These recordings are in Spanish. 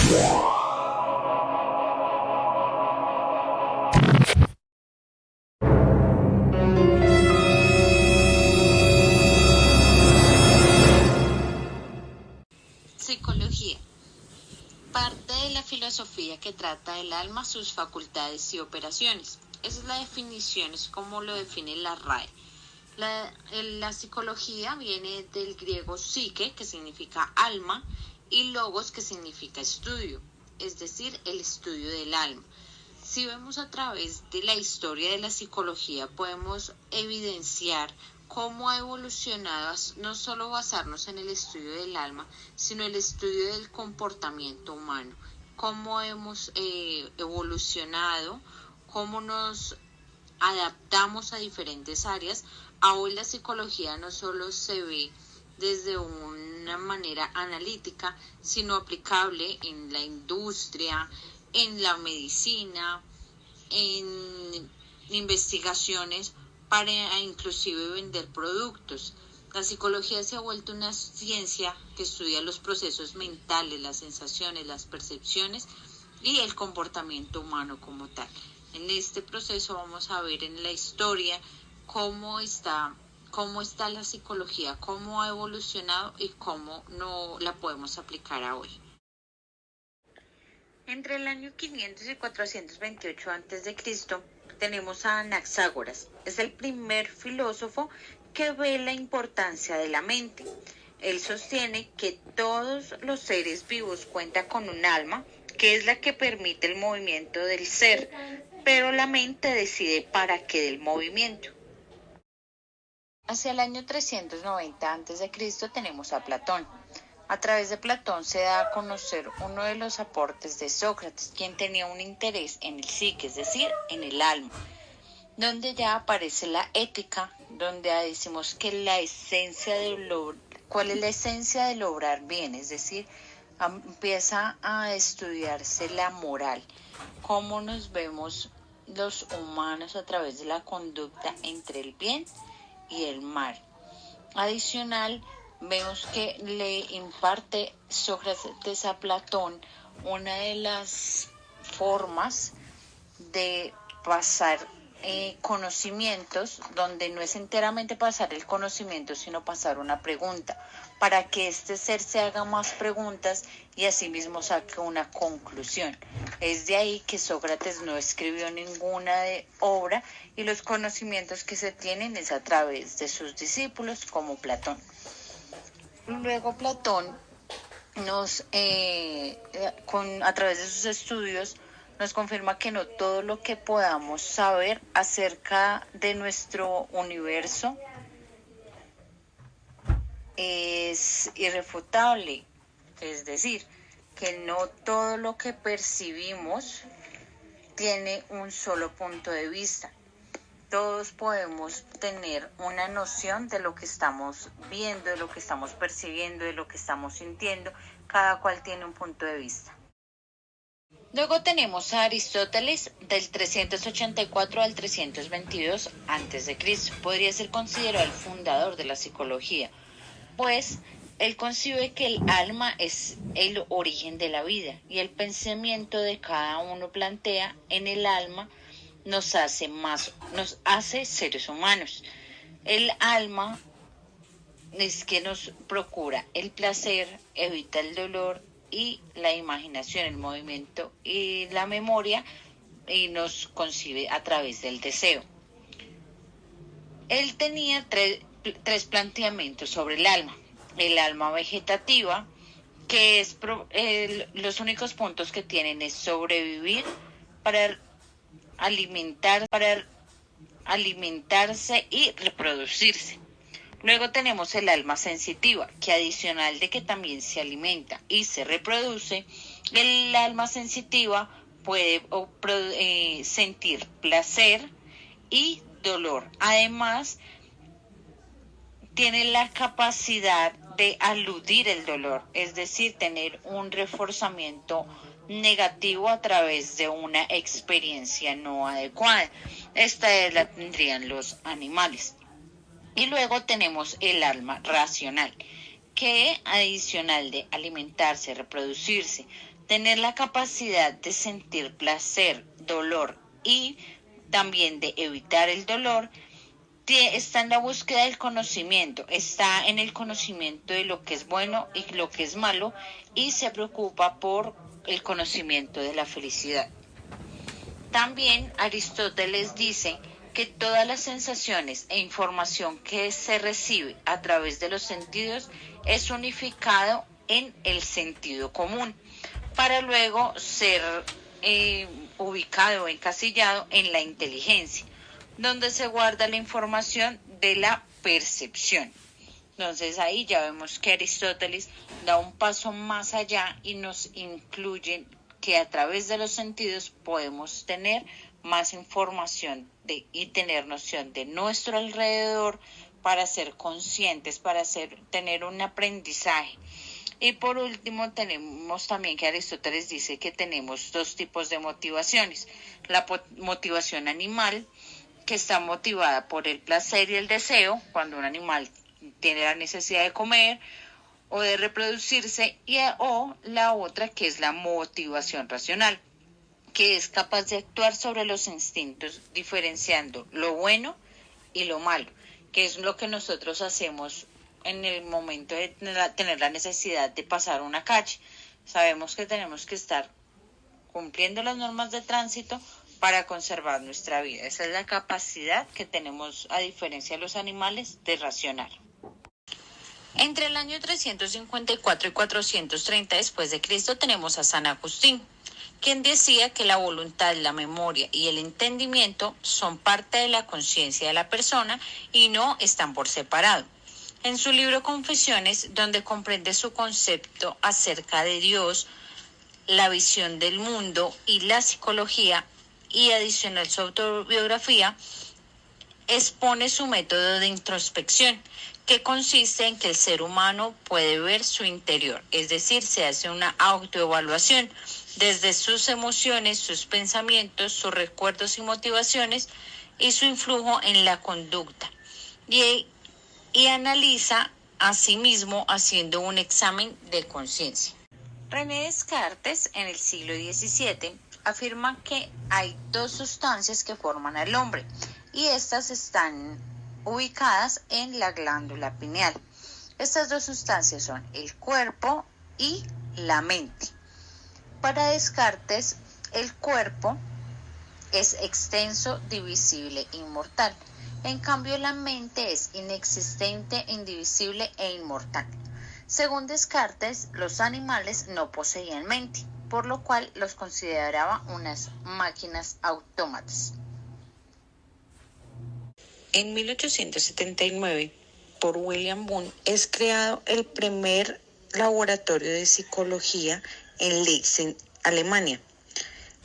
Psicología. Parte de la filosofía que trata del alma, sus facultades y operaciones. Esa es la definición, es como lo define la RAE. La psicología viene del griego psique, que significa alma, y logos, que significa estudio, es decir, el estudio del alma. Si vemos a través de la historia de la psicología, podemos evidenciar cómo ha evolucionado, no solo basarnos en el estudio del alma, sino el estudio del comportamiento humano, cómo hemos evolucionado, cómo nos adaptamos a diferentes áreas. Hoy la psicología no solo se ve desde una manera analítica, sino aplicable en la industria, en la medicina, en investigaciones para inclusive vender productos. La psicología se ha vuelto una ciencia que estudia los procesos mentales, las sensaciones, las percepciones y el comportamiento humano como tal. En este proceso vamos a ver en la historia cómo está la psicología, cómo ha evolucionado y cómo no la podemos aplicar a hoy. Entre el año 500 y 428 a.C. tenemos a Anaxágoras. Es el primer filósofo que ve la importancia de la mente. Él sostiene que todos los seres vivos cuentan con un alma, que es la que permite el movimiento del ser, pero la mente decide para qué del movimiento. Hacia el año 390 a.C. tenemos a Platón. A través de Platón se da a conocer uno de los aportes de Sócrates, quien tenía un interés en el psique, es decir, en el alma, donde ya aparece la ética, donde decimos que ¿cuál es la esencia del obrar bien? Es decir, empieza a estudiarse la moral, cómo nos vemos los humanos a través de la conducta entre el bien y el mal. Adicional, vemos que le imparte Sócrates a Platón una de las formas de pasar conocimientos, donde no es enteramente pasar el conocimiento, sino pasar una pregunta, para que este ser se haga más preguntas y asimismo saque una conclusión. Es de ahí que Sócrates no escribió ninguna obra, y los conocimientos que se tienen es a través de sus discípulos, como Platón. Luego Platón a través de sus estudios, nos confirma que no todo lo que podamos saber acerca de nuestro universo es irrefutable. Es decir, que no todo lo que percibimos tiene un solo punto de vista. Todos podemos tener una noción de lo que estamos viendo, de lo que estamos percibiendo, de lo que estamos sintiendo. Cada cual tiene un punto de vista. Luego tenemos a Aristóteles, del 384 al 322 a.C. Podría ser considerado el fundador de la psicología, pues él concibe que el alma es el origen de la vida, y el pensamiento de cada uno plantea en el alma nos hace seres humanos. El alma es que nos procura el placer, evita el dolor y la imaginación, el movimiento y la memoria, y nos concibe a través del deseo. Él tenía tres planteamientos sobre el alma. El alma vegetativa, que es los únicos puntos que tienen es sobrevivir, para alimentarse y reproducirse. Luego tenemos el alma sensitiva, que adicional de que también se alimenta y se reproduce, el alma sensitiva puede sentir placer y dolor. Además, tiene la capacidad de aludir el dolor, es decir, tener un reforzamiento negativo a través de una experiencia no adecuada. Esta la tendrían los animales. Y luego tenemos el alma racional, que adicional de alimentarse, reproducirse, Tener la capacidad de sentir placer, dolor y también de evitar el dolor está en la búsqueda del conocimiento, está en el conocimiento de lo que es bueno y lo que es malo y se preocupa por el conocimiento de la felicidad. También Aristóteles dice que todas las sensaciones e información que se recibe a través de los sentidos es unificado en el sentido común, para luego ser ubicado o encasillado en la inteligencia, donde se guarda la información de la percepción. Entonces ahí ya vemos que Aristóteles da un paso más allá y nos incluye que a través de los sentidos podemos tener más información y tener noción de nuestro alrededor para ser conscientes, para tener un aprendizaje. Y por último tenemos también que Aristóteles dice que tenemos dos tipos de motivaciones. La motivación animal, que está motivada por el placer y el deseo, cuando un animal tiene la necesidad de comer o de reproducirse, o la otra que es la motivación racional, que es capaz de actuar sobre los instintos, diferenciando lo bueno y lo malo, que es lo que nosotros hacemos en el momento de tener la necesidad de pasar una calle. Sabemos que tenemos que estar cumpliendo las normas de tránsito para conservar nuestra vida. Esa es la capacidad que tenemos, a diferencia de los animales, de racionar. Entre el año 354 y 430 después de Cristo tenemos a San Agustín, quien decía que la voluntad, la memoria y el entendimiento son parte de la conciencia de la persona y no están por separado. En su libro Confesiones, donde comprende su concepto acerca de Dios, la visión del mundo y la psicología, y adicional su autobiografía, expone su método de introspección, que consiste en que el ser humano puede ver su interior, es decir, se hace una autoevaluación desde sus emociones, sus pensamientos, sus recuerdos y motivaciones y su influjo en la conducta. Y analiza a sí mismo haciendo un examen de conciencia. René Descartes, en el siglo XVII, afirma que hay dos sustancias que forman al hombre y estas están ubicadas en la glándula pineal. Estas dos sustancias son el cuerpo y la mente. Para Descartes, el cuerpo es extenso, divisible e inmortal. En cambio, la mente es inexistente, indivisible e inmortal. Según Descartes, los animales no poseían mente, por lo cual los consideraba unas máquinas autómatas. En 1879, por William Wundt, es creado el primer laboratorio de psicología en Leipzig, Alemania.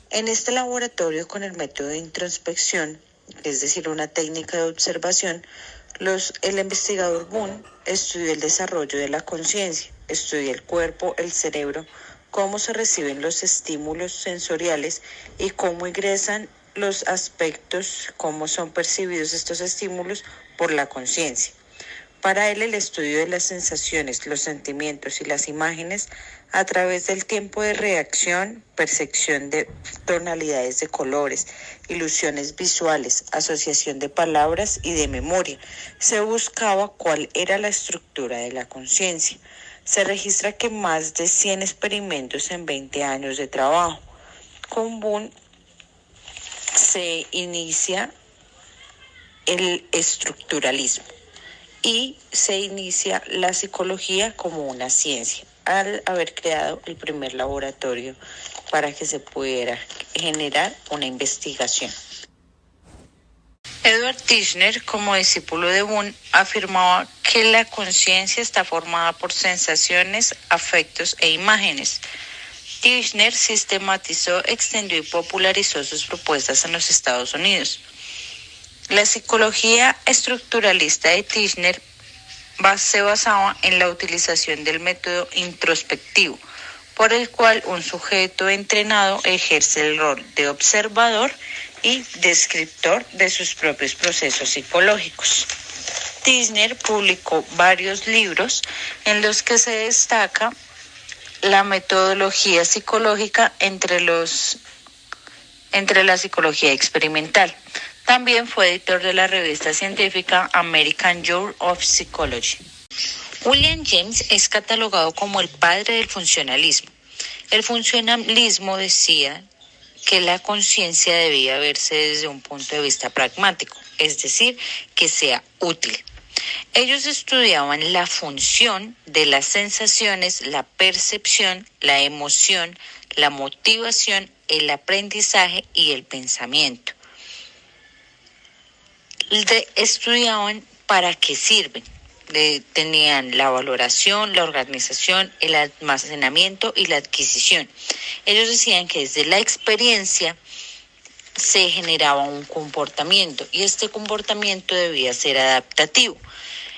En este laboratorio, con el método de introspección, es decir, una técnica de observación, el investigador Wundt estudió el desarrollo de la conciencia, estudió el cuerpo, el cerebro, cómo se reciben los estímulos sensoriales y cómo ingresan los aspectos, cómo son percibidos estos estímulos por la conciencia. Para él, el estudio de las sensaciones, los sentimientos y las imágenes a través del tiempo de reacción, percepción de tonalidades de colores, ilusiones visuales, asociación de palabras y de memoria, se buscaba cuál era la estructura de la conciencia. Se registra que más de 100 experimentos en 20 años de trabajo. Con Wundt se inicia el estructuralismo y se inicia la psicología como una ciencia, al haber creado el primer laboratorio para que se pudiera generar una investigación. Edward Titchener, como discípulo de Wundt, afirmaba que la conciencia está formada por sensaciones, afectos e imágenes. Titchener sistematizó, extendió y popularizó sus propuestas en los Estados Unidos. La psicología estructuralista de Titchener se basaba en la utilización del método introspectivo, por el cual un sujeto entrenado ejerce el rol de observador y descriptor de sus propios procesos psicológicos. Titchener publicó varios libros en los que se destaca la metodología psicológica entre la psicología experimental. También fue editor de la revista científica American Journal of Psychology. William James es catalogado como el padre del funcionalismo. El funcionalismo decía que la conciencia debía verse desde un punto de vista pragmático, es decir, que sea útil. Ellos estudiaban la función de las sensaciones, la percepción, la emoción, la motivación, el aprendizaje y el pensamiento. Estudiaban para qué sirven. Tenían la valoración, la organización, el almacenamiento y la adquisición. Ellos decían que desde la experiencia se generaba un comportamiento y este comportamiento debía ser adaptativo.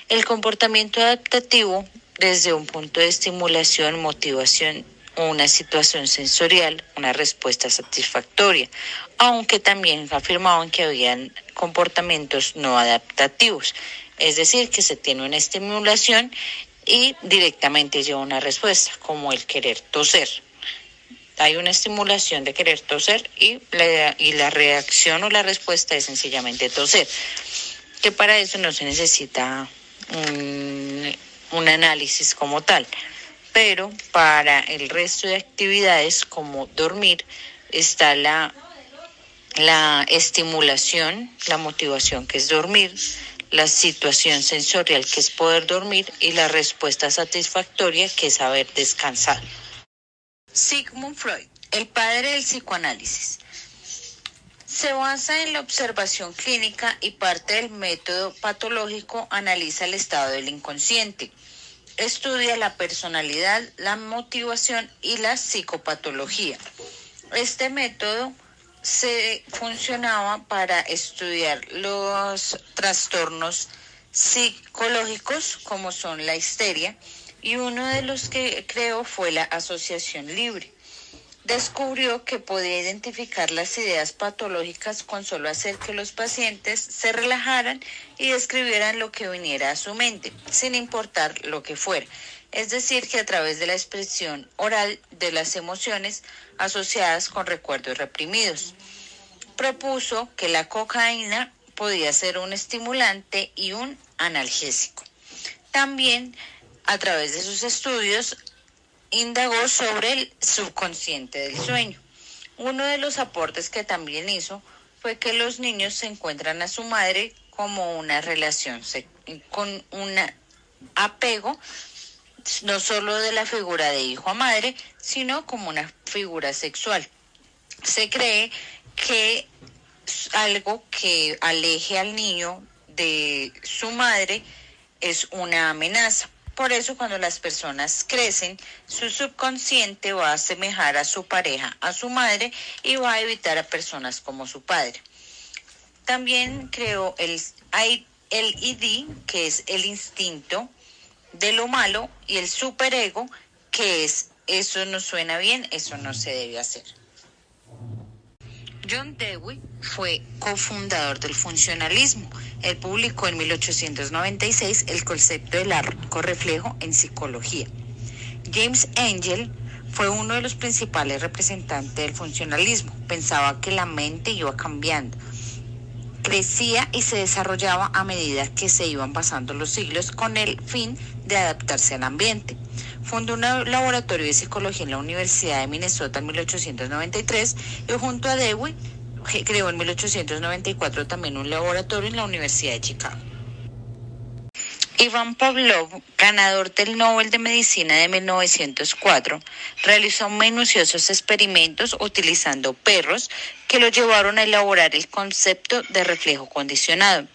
El comportamiento adaptativo, desde un punto de estimulación, motivación, una situación sensorial, una respuesta satisfactoria, aunque también afirmaban que habían comportamientos no adaptativos, es decir, que se tiene una estimulación y directamente lleva una respuesta, como el querer toser. Hay una estimulación de querer toser y la reacción o la respuesta es sencillamente toser, que para eso no se necesita un análisis como tal, pero para el resto de actividades como dormir está la estimulación, la motivación que es dormir, la situación sensorial que es poder dormir y la respuesta satisfactoria que es haber descansado. Sigmund Freud, el padre del psicoanálisis. Se basa en la observación clínica y parte del método patológico analiza el estado del inconsciente. Estudia la personalidad, la motivación y la psicopatología. Este método funcionaba para estudiar los trastornos psicológicos como son la histeria y uno de los que creó fue la asociación libre. Descubrió que podía identificar las ideas patológicas con solo hacer que los pacientes se relajaran y describieran lo que viniera a su mente, sin importar lo que fuera. Es decir, que a través de la expresión oral de las emociones asociadas con recuerdos reprimidos. Propuso que la cocaína podía ser un estimulante y un analgésico. También, a través de sus estudios, indagó sobre el subconsciente del sueño. Uno de los aportes que también hizo fue que los niños se encuentran a su madre como una relación con un apego, no solo de la figura de hijo a madre, sino como una figura sexual. Se cree que algo que aleje al niño de su madre es una amenaza. Por eso cuando las personas crecen, su subconsciente va a asemejar a su pareja, a su madre, y va a evitar a personas como su padre. También creó el ID, que es el instinto de lo malo, y el superego, que es eso no suena bien, eso no se debe hacer. John Dewey fue cofundador del funcionalismo. Él publicó en 1896 el concepto del arco reflejo en psicología. James Engel fue uno de los principales representantes del funcionalismo. Pensaba que la mente iba cambiando, crecía y se desarrollaba a medida que se iban pasando los siglos con el fin de adaptarse al ambiente. Fundó un laboratorio de psicología en la Universidad de Minnesota en 1893 y junto a Dewey creó en 1894 también un laboratorio en la Universidad de Chicago. Ivan Pavlov, ganador del Nobel de Medicina de 1904, realizó minuciosos experimentos utilizando perros que lo llevaron a elaborar el concepto de reflejo condicionado.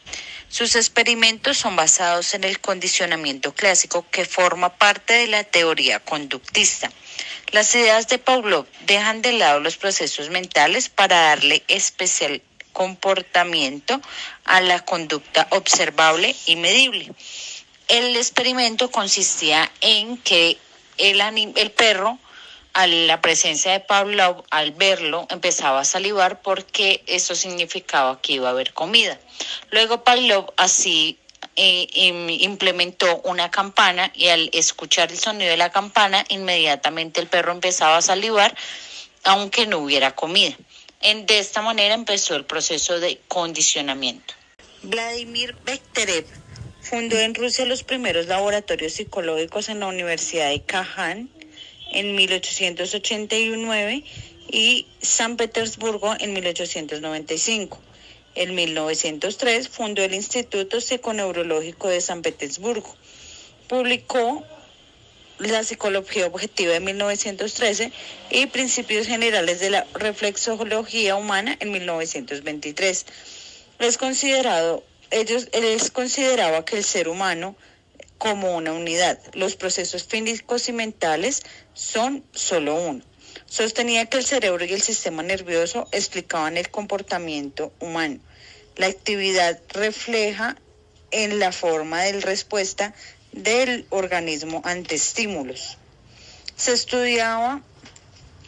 Sus experimentos son basados en el condicionamiento clásico que forma parte de la teoría conductista. Las ideas de Pavlov dejan de lado los procesos mentales para darle especial comportamiento a la conducta observable y medible. El experimento consistía en que el perro, a la presencia de Pavlov, al verlo, empezaba a salivar porque eso significaba que iba a haber comida. Luego Pavlov así implementó una campana y al escuchar el sonido de la campana, inmediatamente el perro empezaba a salivar, aunque no hubiera comida. De esta manera empezó el proceso de condicionamiento. Vladimir Bekhterev fundó en Rusia los primeros laboratorios psicológicos en la Universidad de Kazán en 1889 y San Petersburgo en 1895. En 1903 fundó el Instituto Psiconeurológico de San Petersburgo. Publicó La psicología objetiva de 1913 y Principios generales de la reflexología humana en 1923. Él consideraba que el ser humano como una unidad. Los procesos físicos y mentales son solo uno. Sostenía que el cerebro y el sistema nervioso explicaban el comportamiento humano. La actividad refleja en la forma de respuesta del organismo ante estímulos. Se estudiaba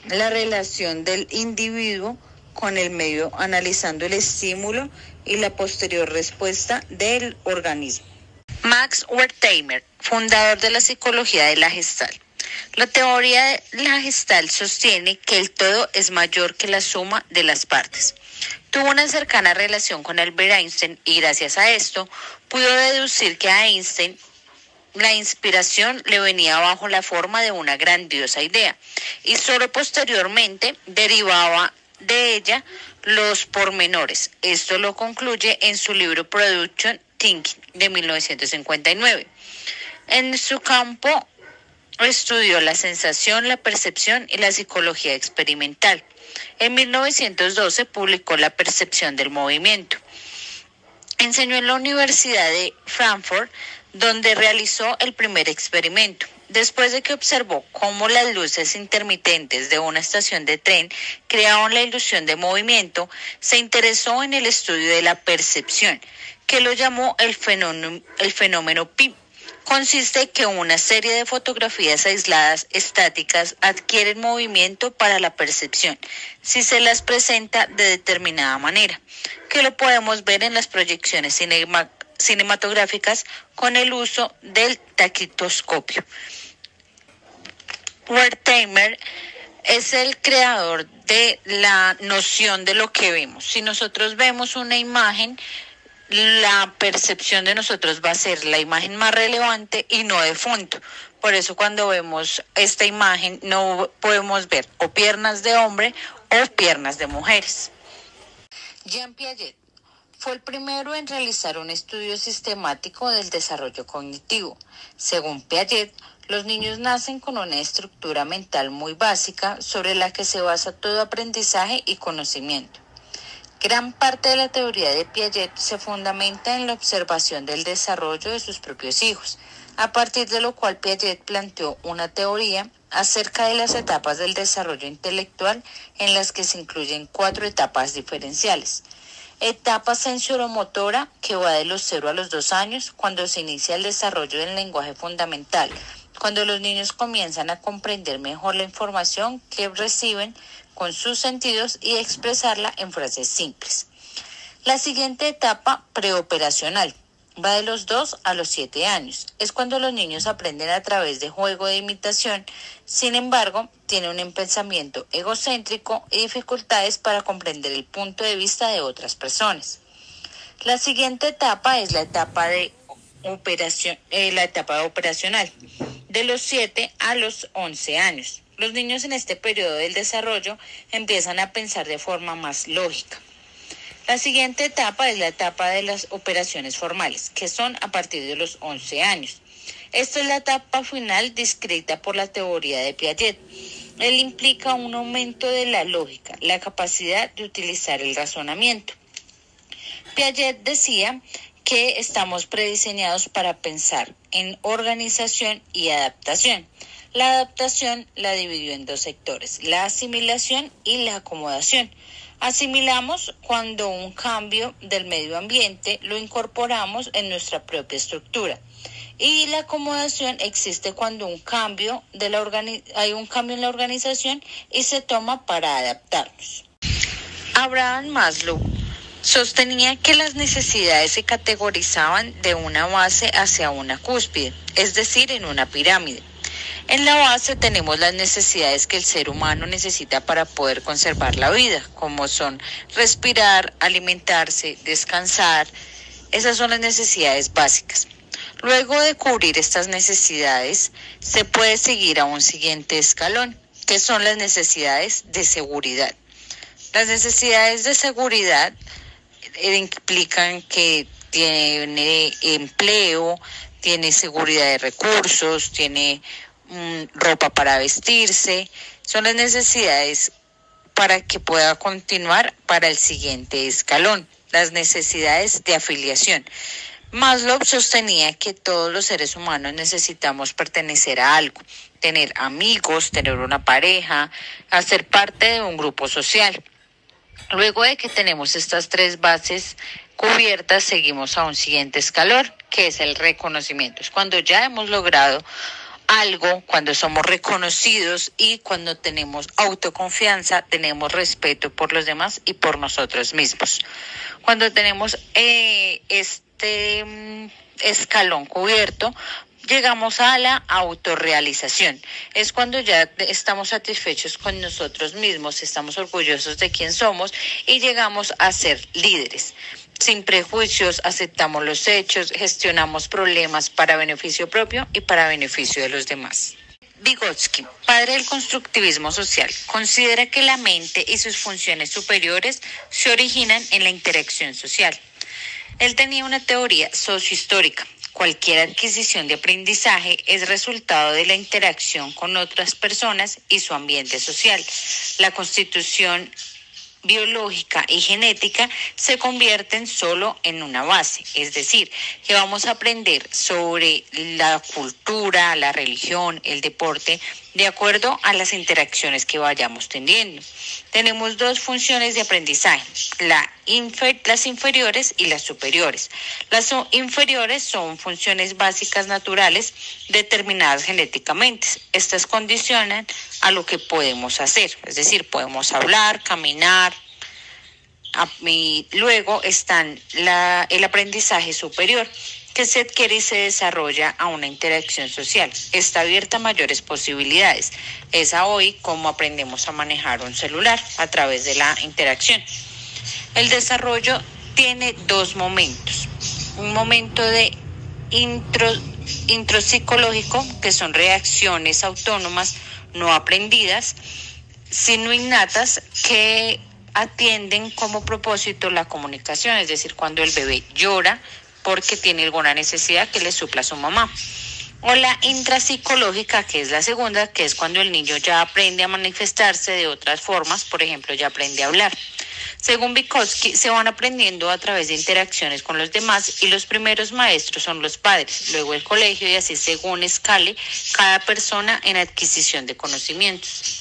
la relación del individuo con el medio, analizando el estímulo y la posterior respuesta del organismo. Max Wertheimer, fundador de la psicología de la Gestalt. La teoría de la Gestalt sostiene que el todo es mayor que la suma de las partes. Tuvo una cercana relación con Albert Einstein y gracias a esto pudo deducir que a Einstein la inspiración le venía bajo la forma de una grandiosa idea y solo posteriormente derivaba de ella los pormenores. Esto lo concluye en su libro Production Thinking de 1959. En su campo estudió la sensación, la percepción y la psicología experimental. En 1912 publicó La percepción del movimiento. Enseñó en la Universidad de Frankfurt, donde realizó el primer experimento. Después de que observó cómo las luces intermitentes de una estación de tren creaban la ilusión de movimiento, se interesó en el estudio de la percepción, que lo llamó el fenómeno PIM. Consiste en que una serie de fotografías aisladas estáticas adquieren movimiento para la percepción si se las presenta de determinada manera, que lo podemos ver en las proyecciones cinematográficas con el uso del taquitoscopio. Wertheimer es el creador de la noción de lo que vemos. Si nosotros vemos una imagen, la percepción de nosotros va a ser la imagen más relevante y no de fondo. Por eso cuando vemos esta imagen no podemos ver o piernas de hombre o piernas de mujeres. Jean Piaget fue el primero en realizar un estudio sistemático del desarrollo cognitivo. Según Piaget, los niños nacen con una estructura mental muy básica sobre la que se basa todo aprendizaje y conocimiento. Gran parte de la teoría de Piaget se fundamenta en la observación del desarrollo de sus propios hijos, a partir de lo cual Piaget planteó una teoría acerca de las etapas del desarrollo intelectual en las que se incluyen 4 etapas diferenciales. Etapa sensoromotora, que va de los 0 a los 2 años, cuando se inicia el desarrollo del lenguaje fundamental, cuando los niños comienzan a comprender mejor la información que reciben con sus sentidos y expresarla en frases simples. La siguiente etapa, preoperacional, va de los 2 a los 7 años. Es cuando los niños aprenden a través de juego de imitación. Sin embargo, tienen un pensamiento egocéntrico y dificultades para comprender el punto de vista de otras personas. La siguiente etapa es la etapa operacional, de los 7 a los 11 años. Los niños en este periodo del desarrollo empiezan a pensar de forma más lógica. La siguiente etapa es la etapa de las operaciones formales, que son a partir de los 11 años. Esta es la etapa final descrita por la teoría de Piaget. Él implica un aumento de la lógica, la capacidad de utilizar el razonamiento. Piaget decía que estamos prediseñados para pensar en organización y adaptación. La adaptación la dividió en 2 sectores, la asimilación y la acomodación. Asimilamos cuando un cambio del medio ambiente lo incorporamos en nuestra propia estructura. Y la acomodación existe cuando hay un cambio en la organización y se toma para adaptarnos. Abraham Maslow Sostenía que las necesidades se categorizaban de una base hacia una cúspide, es decir, en una pirámide. En la base tenemos las necesidades que el ser humano necesita para poder conservar la vida, como son respirar, alimentarse, descansar. Esas son las necesidades básicas. Luego de cubrir estas necesidades, se puede seguir a un siguiente escalón, que son las necesidades de seguridad. Las necesidades de seguridad implican que tiene empleo, tiene seguridad de recursos, tiene ropa para vestirse. Son las necesidades para que pueda continuar para el siguiente escalón, las necesidades de afiliación. Maslow sostenía que todos los seres humanos necesitamos pertenecer a algo, tener amigos, tener una pareja, hacer parte de un grupo social. Luego de que tenemos estas tres bases cubiertas, seguimos a un siguiente escalón, que es el reconocimiento. Es cuando ya hemos logrado algo, cuando somos reconocidos y cuando tenemos autoconfianza, tenemos respeto por los demás y por nosotros mismos. Cuando tenemos este escalón cubierto, llegamos a la autorrealización. Es cuando ya estamos satisfechos con nosotros mismos, estamos orgullosos de quién somos y llegamos a ser líderes. Sin prejuicios, aceptamos los hechos, gestionamos problemas para beneficio propio y para beneficio de los demás. Vygotsky, padre del constructivismo social, considera que la mente y sus funciones superiores se originan en la interacción social. Él tenía una teoría sociohistórica. Cualquier adquisición de aprendizaje es resultado de la interacción con otras personas y su ambiente social. La constitución biológica y genética se convierten solo en una base, es decir, que vamos a aprender sobre la cultura, la religión, el deporte, de acuerdo a las interacciones que vayamos teniendo. Tenemos dos funciones de aprendizaje, las inferiores y las superiores. Las inferiores son funciones básicas naturales determinadas genéticamente. Estas condicionan a lo que podemos hacer, es decir, podemos hablar, caminar. Y luego están el aprendizaje superior, que se adquiere y se desarrolla a una interacción social. Está abierta a mayores posibilidades. Es a hoy como aprendemos a manejar un celular a través de la interacción. El desarrollo tiene dos momentos. Un momento de intropsicológico, que son reacciones autónomas no aprendidas, sino innatas, que atienden como propósito la comunicación, es decir, cuando el bebé llora porque tiene alguna necesidad que le supla su mamá. O la intrapsicológica, que es la segunda, que es cuando el niño ya aprende a manifestarse de otras formas, por ejemplo, ya aprende a hablar. Según Vygotsky, se van aprendiendo a través de interacciones con los demás y los primeros maestros son los padres, luego el colegio y así según escale cada persona en adquisición de conocimientos.